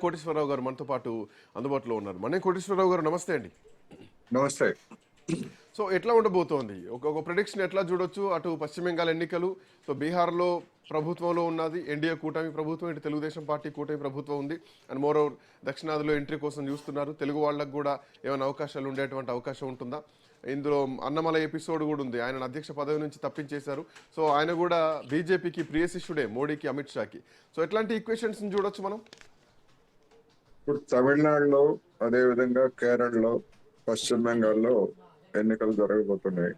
కోటేశ్వరరావు గారు మనతో పాటు అందుబాటులో ఉన్నారు. కోటేశ్వరరావు గారు నమస్తే అండి. నమస్తే. సో ఎట్లా ఉండబోతోంది, ఒక ప్రిడిక్షన్ ఎట్లా చూడొచ్చు? అటు పశ్చిమ బెంగాల్ ఎన్నికలు, సో బీహార్లో ప్రభుత్వంలో ఉన్నది ఎన్డీఏ కూటమి ప్రభుత్వం, ఇటు తెలుగుదేశం పార్టీ కూటమి ప్రభుత్వం ఉంది. అండ్ మోర్ ఓవర్ దక్షిణాదిలో ఎంట్రీ కోసం చూస్తున్నారు. తెలుగు వాళ్ళకు కూడా ఏమైనా అవకాశాలు ఉండేటువంటి అవకాశం ఉంటుందా? ఇందులో అన్నమల ఎపిసోడ్ కూడా ఉంది. ఆయన అధ్యక్ష పదవి నుంచి తప్పించేశారు. సో ఆయన కూడా బీజేపీకి ప్రియ శిష్యుడే, మోడీకి, అమిత్ షాకి. సో ఎట్లాంటి ఈక్వేషన్స్ చూడొచ్చు మనం? ఇప్పుడు తమిళనాడులో, అదేవిధంగా కేరళలో, పశ్చిమ బెంగాల్లో ఎన్నికలు జరగబోతున్నాయి.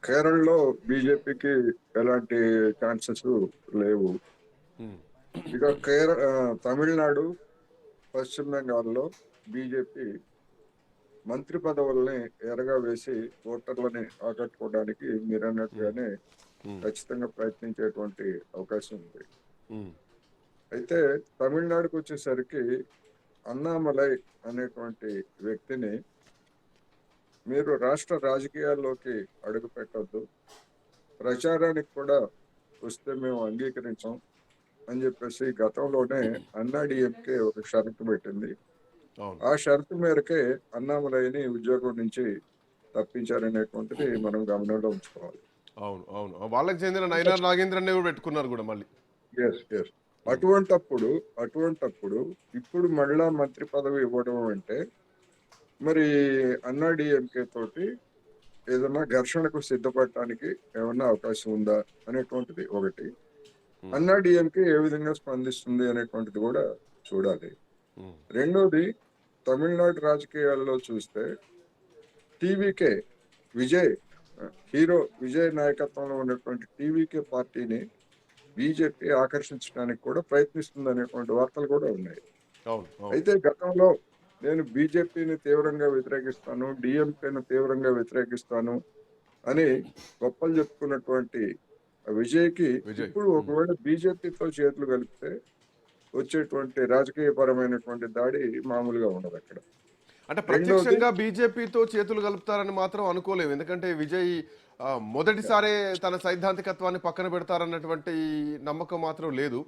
కేరళలో బీజేపీకి ఎలాంటి ఛాన్సెస్ లేవు. ఇక తమిళనాడు, పశ్చిమ బెంగాల్లో బీజేపీ మంత్రి పదవుల్ని ఎరగా వేసి ఓటర్లని ఆకట్టుకోవడానికి మీరు అన్నట్టుగానే ఖచ్చితంగా ప్రయత్నించేటువంటి అవకాశం ఉంది. అయితే తమిళనాడుకు వచ్చేసరికి అన్నామలై అనేటువంటి వ్యక్తిని మీరు రాష్ట్ర రాజకీయాల్లోకి అడుగు పెట్టద్దు, ప్రచారానికి కూడా వస్తే మేము అంగీకరించాం అని చెప్పేసి గతంలోనే అన్నాడీఎంకే ఒక షరతు పెట్టింది. ఆ షరతు మేరకే అన్నామలైని ఉద్యోగం నుంచి తప్పించారనేటువంటిది మనం గమనంలో ఉంచుకోవాలి. అవును అవును, వాళ్ళకి చెందిన నైనా నాగేంద్రన్ కూడా పెట్టుకున్నారు కూడా మళ్ళీ. అటువంటప్పుడు ఇప్పుడు మళ్ళా మంత్రి పదవి ఇవ్వడం అంటే మరి అన్నాడీఎంకే తోటి ఏదైనా ఘర్షణకు సిద్ధపడటానికి ఏమన్నా అవకాశం ఉందా అనేటువంటిది ఒకటి. అన్నాడీఎంకే ఏ విధంగా స్పందిస్తుంది అనేటువంటిది కూడా చూడాలి. రెండోది, తమిళనాడు రాజకీయాల్లో చూస్తే టీవీకే హీరో విజయ్ నాయకత్వంలో ఉన్నటువంటి టీవీకే పార్టీని బీజేపీ ఆకర్షించడానికి కూడా ప్రయత్నిస్తుంది అనేటువంటి వార్తలు కూడా ఉన్నాయి. అయితే గతంలో నేను బీజేపీని తీవ్రంగా వ్యతిరేకిస్తాను, డిఎంకేను తీవ్రంగా వ్యతిరేకిస్తాను అని గొప్పలు చెప్పుకున్నటువంటి విజయ్కి ఇప్పుడు ఒకవేళ బీజేపీతో చేతులు కలిపితే వచ్చేటువంటి రాజకీయ పరమైనటువంటి దాడి మామూలుగా ఉండదు అక్కడ. అంటే ప్రత్యక్షంగా బీజేపీతో చేతులు కలుపుతారని మాత్రం అనుకోలేము. ఎందుకంటే విజయ్ మొదటిసారే తన సైద్ధాంతికత్వాన్ని పక్కన పెడతారన్నటువంటి నమ్మకం మాత్రం లేదు.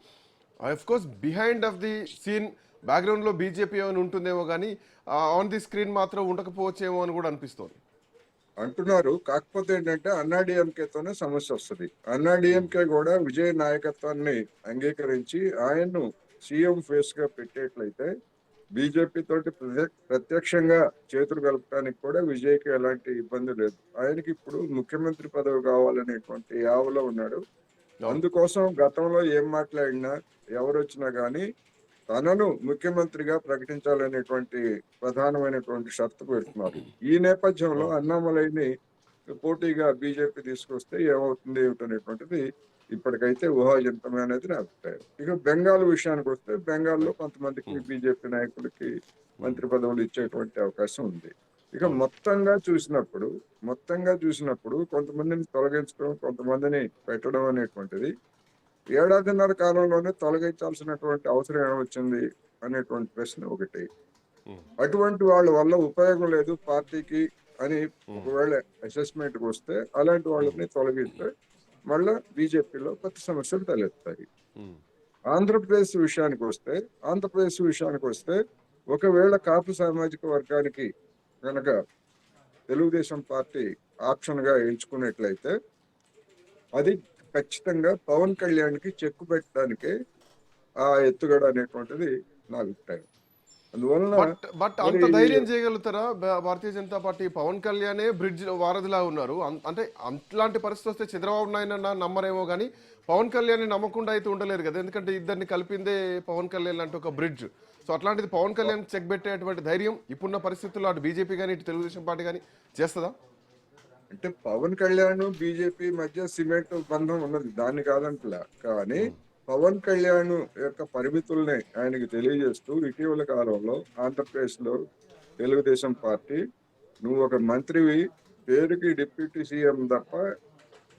Of course behind of the scene background లో బీజేపీ ఏమైనా ఉంటుందేమో కానీ ఆన్ ది స్క్రీన్ మాత్రం ఉండకపోవచ్చేమో అని కూడా అనిపిస్తోంది అంటున్నారు. కాకపోతే ఏంటంటే అన్నాడీఎంకేతోనే సమస్య వస్తుంది. అన్నాడీఎంకే కూడా విజయ్ నాయకత్వాన్ని అంగీకరించి ఆయన్ను సీఎం ఫేస్ గా పెట్టేట్లయితే బీజేపీ తోటి ప్రత్యక్షంగా చేతులు కలపడానికి కూడా విజయ్కి ఎలాంటి ఇబ్బంది లేదు. ఆయనకి ఇప్పుడు ముఖ్యమంత్రి పదవి కావాలనేటువంటి యావలో ఉన్నాడు. అందుకోసం గతంలో ఏం మాట్లాడినా ఎవరు వచ్చినా గానీ తనను ముఖ్యమంత్రిగా ప్రకటించాలనేటువంటి ప్రధానమైనటువంటి షరతు పెడుతున్నారు. ఈ నేపథ్యంలో అన్నామలైని పోటీగా బీజేపీ తీసుకొస్తే ఏమవుతుంది ఏమిటనేటువంటిది ఇప్పటికైతే ఊహాజనితమే అనేది నా అభిప్రాయం. ఇక బెంగాల్ విషయానికి వస్తే బెంగాల్లో కొంతమందికి బీజేపీ నాయకులకి మంత్రి పదవులు ఇచ్చేటువంటి అవకాశం ఉంది. ఇక మొత్తంగా చూసినప్పుడు కొంతమందిని తొలగించడం, కొంతమందిని పెట్టడం అనేటువంటిది ఏడాదిన్నర కాలంలోనే తొలగించాల్సినటువంటి అవసరం ఏమొచ్చింది అనేటువంటి ప్రశ్న ఒకటి. అటువంటి వాళ్ళ వల్ల ఉపయోగం లేదు పార్టీకి అని ఒకవేళ అసెస్మెంట్కి వస్తే అలాంటి వాళ్ళని తొలగిస్తే మళ్ళా బీజేపీలో కొత్త సమస్యలు తలెత్తాయి. ఆంధ్రప్రదేశ్ విషయానికి వస్తే ఒకవేళ కాపు సామాజిక వర్గానికి కనుక తెలుగుదేశం పార్టీ ఆప్షన్ గా ఎంచుకున్నట్లయితే అది ఖచ్చితంగా పవన్ కళ్యాణ్కి చెక్కు పెట్టడానికే ఆ ఎత్తుగడ అనేటువంటిది నా అభిప్రాయం. బట్ అంత ధైర్యం చేయగలుగుతారా భారతీయ జనతా పార్టీ? పవన్ కళ్యాణే బ్రిడ్జ్ వారధిలా ఉన్నారు. అంటే అట్లాంటి పరిస్థితి వస్తే చంద్రబాబు నాయుడు నమ్మరేమో కానీ పవన్ కళ్యాణ్ నమ్మకుండా అయితే ఉండలేరు కదా. ఎందుకంటే ఇద్దరిని కలిపిందే పవన్ కళ్యాణ్ లాంటి ఒక బ్రిడ్జ్. సో అట్లాంటిది పవన్ కళ్యాణ్ చెక్ పెట్టేటువంటి ధైర్యం ఇప్పుడున్న పరిస్థితుల్లో అటు బీజేపీ కానీ ఇటు తెలుగుదేశం పార్టీ కానీ చేస్తుందా? అంటే పవన్ కళ్యాణ్ బీజేపీ మధ్య సిమెంట్ బంధం ఉన్నది, దాన్ని కాదంటలా. కానీ పవన్ కళ్యాణ్ యొక్క పరిమితుల్ని ఆయనకి తెలియజేస్తూ ఇటీవల కాలంలో ఆంధ్రప్రదేశ్ లో తెలుగుదేశం పార్టీ నువ్వు ఒక మంత్రివి, పేరుకి డిప్యూటీ సీఎం తప్ప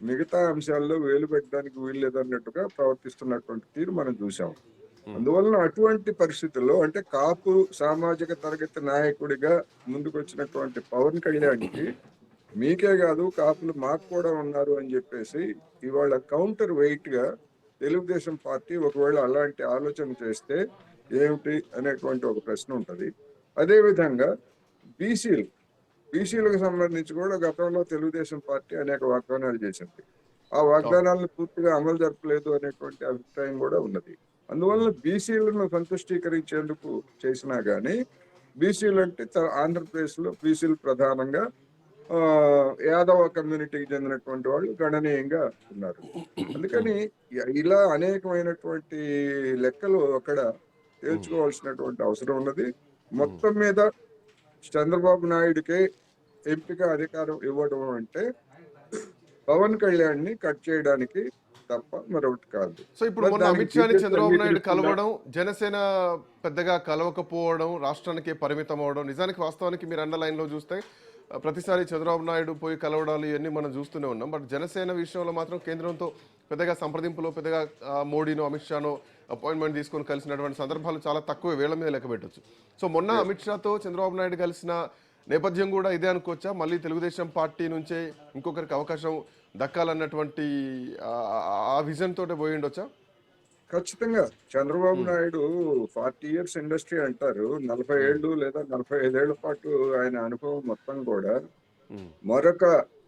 మిగతా అంశాల్లో వేలు పెట్టడానికి వీల్లేదన్నట్టుగా ప్రవర్తిస్తున్నటువంటి తీరు మనం చూసాం. అందువలన అటువంటి పరిస్థితుల్లో అంటే కాపు సామాజిక తరగతి నాయకుడిగా ముందుకొచ్చినటువంటి పవన్ కళ్యాణ్కి మీకే కాదు కాపులు మాకు కూడా ఉన్నారు అని చెప్పేసి ఇవాళ కౌంటర్ వెయిట్ గా తెలుగుదేశం పార్టీ ఒకవేళ అలాంటి ఆలోచన చేస్తే ఏమిటి అనేటువంటి ఒక ప్రశ్న ఉంటది. అదేవిధంగా బీసీలు బీసీలకు సంబంధించి కూడా గతంలో తెలుగుదేశం పార్టీ అనేక వాగ్దానాలు చేసింది. ఆ అవును. వాగ్దానాలను పూర్తిగా అమలు జరపలేదు అనేటువంటి అభిప్రాయం కూడా ఉన్నది. అందువల్ల బీసీలను సంతుష్టీకరించేందుకు చేసినా గానీ బీసీలు అంటే ఆంధ్రప్రదేశ్ లో బీసీలు ప్రధానంగా ఆ యాదవ కమ్యూనిటీకి చెందినటువంటి వాళ్ళు గణనీయంగా ఉన్నారు. అందుకని ఇలా అనేకమైనటువంటి లెక్కలు అక్కడ తేల్చుకోవాల్సినటువంటి అవసరం ఉన్నది. మొత్తం మీద చంద్రబాబు నాయుడికే ఎంపిక అధికారం ఇవ్వడం అంటే పవన్ కళ్యాణ్ ని కట్ చేయడానికి తప్ప మరొకటి కాదు. సో ఇప్పుడు మరి మొన్న దానికి అమిత్ షాని బీజేపీ చంద్రబాబు నాయుడు అంగీకరిస్తుందా? కలవడం, జనసేన పెద్దగా కలవకపోవడం, రాష్ట్రానికే పరిమితం అవడం, నిజానికి వాస్తవానికి మీరు అన్న లైన్లో చూస్తే ప్రతిసారి చంద్రబాబు నాయుడు పోయి కలవడాలు ఇవన్నీ మనం చూస్తూనే ఉన్నాం. బట్ జనసేన విషయంలో మాత్రం కేంద్రంతో పెద్దగా సంప్రదింపులో పెద్దగా మోడీనో అమిత్ షానో అపాయింట్మెంట్ తీసుకొని కలిసినటువంటి సందర్భాలు చాలా తక్కువ, వేళ్ల మీద లెక్క పెట్టొచ్చు. సో మొన్న అమిత్ షాతో చంద్రబాబు నాయుడు కలిసిన నేపథ్యం కూడా ఇదే అనుకోవచ్చా? మళ్ళీ తెలుగుదేశం పార్టీ నుంచే ఇంకొకరికి అవకాశం దక్కాలన్నటువంటి ఆ విజన్ తోటే పోయి ఉండొచ్చా? ఖచ్చితంగా చంద్రబాబు నాయుడు 40 ఇయర్స్ ఇండస్ట్రీ అంటారు. 40 ఏళ్ళు లేదా 45 ఏళ్ల పాటు ఆయన అనుభవం మొత్తం కూడా మరొక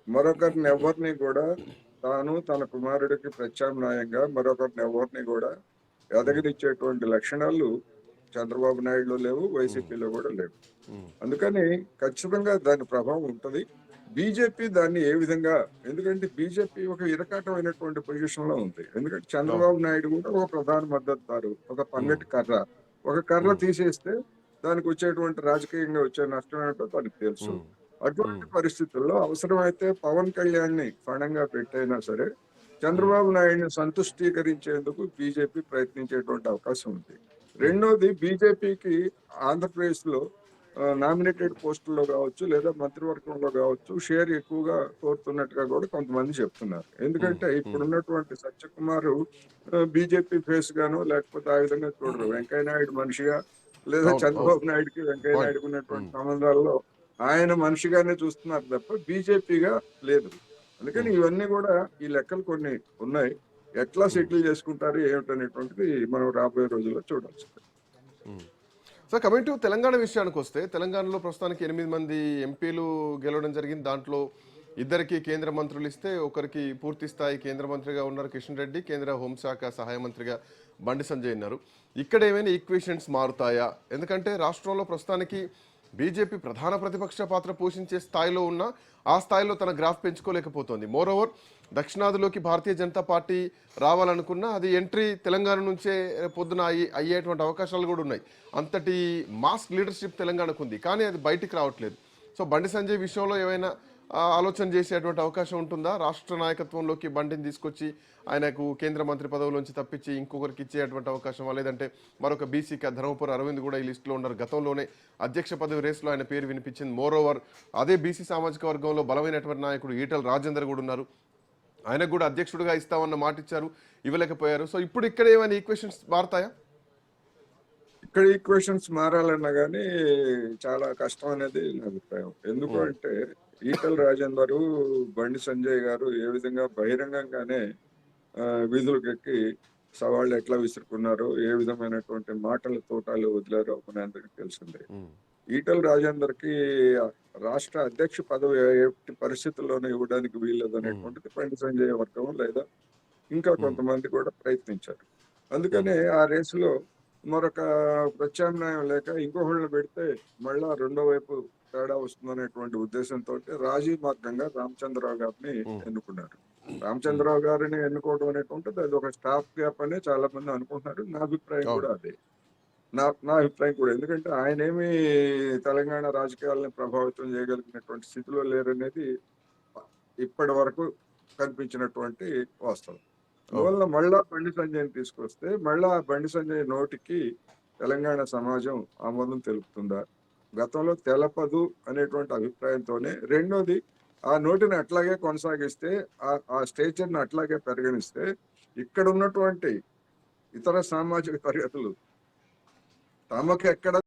మరొకరిని ఎవరిని కూడా తాను తన కుమారుడికి ప్రత్యామ్నాయంగా మరొకరిని ఎవరిని కూడా ఎదగనిచ్చేటువంటి లక్షణాలు చంద్రబాబు నాయుడులో లేవు, వైసీపీలో కూడా లేవు. అందుకని ఖచ్చితంగా దాని ప్రభావం ఉంటది. బీజేపీ దాన్ని ఏ విధంగా, ఎందుకంటే బీజేపీ ఒక ఇరకాటమైనటువంటి పొజిషన్ లో ఉంది. ఎందుకంటే చంద్రబాబు నాయుడు కూడా ఒక ప్రధాన మద్దతుదారు, ఒక పన్నెట్ కర్ర. ఒక కర్ర తీసేస్తే దానికి వచ్చేటువంటి రాజకీయంగా వచ్చే నష్టం ఏంటో తనకు తెలుసు. అటువంటి పరిస్థితుల్లో అవసరమైతే పవన్ కళ్యాణ్ ని ఫణంగా పెట్టైనా సరే చంద్రబాబు నాయుడిని సంతుష్టీకరించేందుకు బీజేపీ ప్రయత్నించేటువంటి అవకాశం ఉంది. రెండోది, బీజేపీకి ఆంధ్రప్రదేశ్ లో నామినేటెడ్ పోస్టుల్లో కావచ్చు లేదా మంత్రివర్గంలో కావచ్చు షేర్ ఎక్కువగా కోరుతున్నట్టుగా కూడా కొంతమంది చెప్తున్నారు. ఎందుకంటే ఇప్పుడున్నటువంటి సత్యకుమార్ బీజేపీ ఫేస్ గాను లేకపోతే ఆ విధంగా చూడరు. వెంకయ్య నాయుడు మనిషిగా లేదా చంద్రబాబు నాయుడుకి వెంకయ్య నాయుడుకి ఉన్నటువంటి సంబంధాల్లో ఆయన మనిషిగానే చూస్తున్నారు తప్ప బీజేపీగా లేదు. అందుకని ఇవన్నీ కూడా ఈ లెక్కలు కొన్ని ఉన్నాయి. ఎట్లా సెటిల్ చేసుకుంటారు ఏమిటనేటువంటిది మనం రాబోయే రోజుల్లో చూడాల్సింది. సో కమింగ్ టు తెలంగాణ విషయానికి వస్తే, తెలంగాణలో ప్రస్తుతానికి 8 మంది ఎంపీలు గెలవడం జరిగింది. దాంట్లో ఇద్దరికి కేంద్ర మంత్రులు ఇస్తే ఒకరికి పూర్తి స్థాయి కేంద్ర మంత్రిగా ఉన్నారు కిషన్ రెడ్డి, కేంద్ర హోంశాఖ సహాయ మంత్రిగా బండి సంజయ్ ఉన్నారు. ఇక్కడ ఏమైనా ఈక్వేషన్స్ మారుతాయా? ఎందుకంటే రాష్ట్రంలో ప్రస్తుతానికి బీజేపీ ప్రధాన ప్రతిపక్ష పాత్ర పోషించే స్థాయిలో ఉన్న ఆ స్థాయిలో తన graph పెంచుకోలేకపోతుంది. Moreover దక్షిణాదిలోకి Bharatiya Janata party రావాలనుకున్నా అది ఎంట్రీ తెలంగాణ నుంచే పొద్దున అయ్యేటువంటి అవకాశాలు కూడా ఉన్నాయి. అంతటి మాస్ లీడర్షిప్ తెలంగాణకు ఉంది, కానీ అది బయటికి రావట్లేదు. సో బండి సంజయ్ విషయంలో ఏమైనా ఆలోచన చేసేటువంటి అవకాశం ఉంటుందా? రాష్ట్ర నాయకత్వంలోకి బండిని తీసుకొచ్చి ఆయనకు కేంద్ర మంత్రి పదవులోంచి తప్పించి ఇంకొకరికి ఇచ్చేటువంటి అవకాశమా, లేదంటే మరొక బీసీకి ధర్మపురి అరవింద్ కూడా ఈ లిస్టులో ఉన్నారు. గతంలోనే అధ్యక్ష పదవి రేసులో ఆయన పేరు వినిపించింది. మోరోవర్ అదే బీసీ సామాజిక వర్గంలో బలమైనటువంటి నాయకుడు ఈటల రాజేందర్ కూడా ఉన్నారు. ఆయనకు కూడా అధ్యక్షుడిగా ఇస్తామన్న మాట ఇచ్చారు, ఇవ్వలేకపోయారు. సో ఇప్పుడు ఇక్కడ ఏమైనా ఈక్వేషన్స్ మారుతాయా? ఇక్కడ ఈక్వేషన్స్ మారాలన్నా కానీ చాలా కష్టం అనేది నా అభిప్రాయం. ఎందుకు అంటే ఈటల రాజేందర్, బండి సంజయ్ గారు ఏ విధంగా బహిరంగంగానే వీధులకు ఎక్కి సవాళ్ళు ఎట్లా విసురుకున్నారో, ఏ విధమైనటువంటి మాటల తోటాలు వదిలారో మనందరికీ తెలిసిందే. ఈటల రాజేందర్ కి రాష్ట్ర అధ్యక్ష పదవి ఎట్టి పరిస్థితుల్లోనే ఇవ్వడానికి వీల్లేదు అనేటువంటిది బండి సంజయ్ వర్గం లేదా ఇంకా కొంతమంది కూడా ప్రయత్నించారు. అందుకనే ఆ రేసులో మరొక ప్రత్యామ్నాయం లేక ఇంకొకళ్ళు పెడితే మళ్ళా రెండో వైపు తేడా వస్తుందనేటువంటి ఉద్దేశంతో రాజీ మార్గంగా రామచంద్రరావు గారిని ఎన్నుకున్నారు. రామచంద్రరావు గారిని ఎన్నుకోవడం అనేటువంటిది అది ఒక స్టాప్ గ్యాప్ అనే చాలా మంది అనుకుంటున్నారు. నా అభిప్రాయం కూడా అదే. నా అభిప్రాయం కూడా. ఎందుకంటే ఆయనేమి తెలంగాణ రాజకీయాలను ప్రభావితం చేయగలిగినటువంటి స్థితిలో లేరనేది ఇప్పటి వరకు కనిపించినటువంటి వాస్తవం. అందువల్ల మళ్ళా బండి సంజయ్ని తీసుకొస్తే మళ్ళా బండి సంజయ్ నోటికి తెలంగాణ సమాజం ఆమోదం తెలుపుతుందా? గతంలో తెలపదు అనేటువంటి అభిప్రాయంతోనే. రెండోది, ఆ నోటిని అట్లాగే కొనసాగిస్తే, ఆ స్టేచర్ని అట్లాగే పరిగణిస్తే ఇక్కడ ఉన్నటువంటి ఇతర సామాజిక తరగతులు తమకు ఎక్కడ